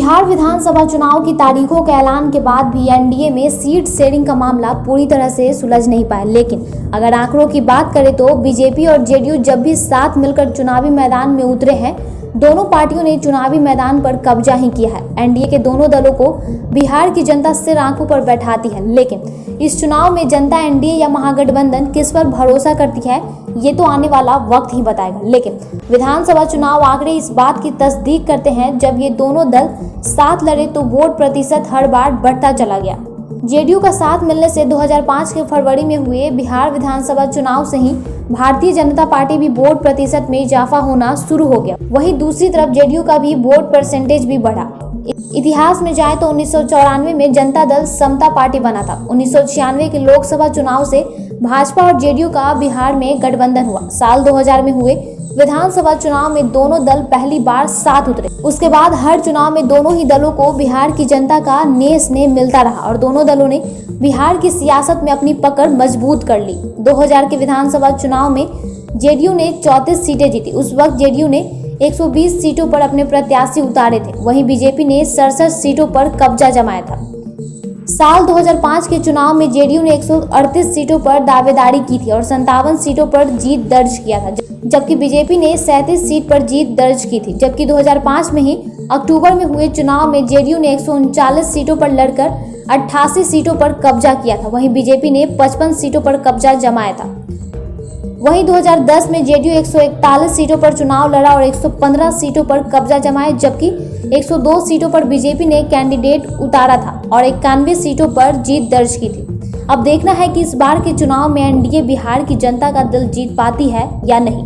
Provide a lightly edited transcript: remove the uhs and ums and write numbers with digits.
बिहार विधानसभा चुनाव की तारीखों के ऐलान के बाद भी एनडीए में सीट शेयरिंग का मामला पूरी तरह से सुलझ नहीं पाया। लेकिन अगर आंकड़ों की बात करें तो बीजेपी और जेडीयू जब भी साथ मिलकर चुनावी मैदान में उतरे हैं, दोनों पार्टियों ने चुनावी मैदान पर कब्जा ही किया है। एनडीए के दोनों दलों को बिहार की जनता सिर आंखों पर बैठाती है, लेकिन इस चुनाव में जनता एनडीए या महागठबंधन किस पर भरोसा करती है, ये तो आने वाला वक्त ही बताएगा। लेकिन विधानसभा चुनाव आंकड़े इस बात की तस्दीक करते हैं, जब ये दोनों दल साथ लड़े तो वोट प्रतिशत हर बार बढ़ता चला गया। जेडीयू का साथ मिलने से 2005 के फरवरी में हुए बिहार विधानसभा चुनाव से ही भारतीय जनता पार्टी भी वोट प्रतिशत में इजाफा होना शुरू हो गया। वहीं दूसरी तरफ जेडीयू का भी वोट परसेंटेज भी बढ़ा। इतिहास में जाए तो 1994 में जनता दल समता पार्टी बना था। 1996 के लोकसभा चुनाव से भाजपा और जेडीयू का बिहार में गठबंधन हुआ। साल 2000 में हुए विधानसभा चुनाव में दोनों दल पहली बार साथ उतरे। उसके बाद हर चुनाव में दोनों ही दलों को बिहार की जनता का नेह मिलता रहा और दोनों दलों ने बिहार की सियासत में अपनी पकड़ मजबूत कर ली। 2000 के विधानसभा चुनाव में जेडीयू ने 34 सीटें जीती। उस वक्त जेडीयू ने 120 सीटों पर अपने प्रत्याशी उतारे थे, वहीं बीजेपी ने 67 सीटों पर कब्जा जमाया था। साल 2005 के चुनाव में जेडीयू ने 138 सीटों पर दावेदारी की थी और 57 सीटों पर जीत दर्ज किया था, जबकि बीजेपी ने 37 सीट पर जीत दर्ज की थी। जबकि 2005 में ही अक्टूबर में हुए चुनाव में जेडीयू ने 139 सीटों पर लड़कर 88 सीटों पर कब्जा किया था, वहीं बीजेपी ने 55 सीटों पर कब्जा जमाया था। वहीं 2010 में जेडीयू 141 सीटों पर चुनाव लड़ा और 115 सीटों पर कब्जा जमाया, जबकि 102 सीटों पर बीजेपी ने कैंडिडेट उतारा था और 91 सीटों पर जीत दर्ज की थी। अब देखना है कि इस बार के चुनाव में एनडीए बिहार की जनता का दिल जीत पाती है या नहीं।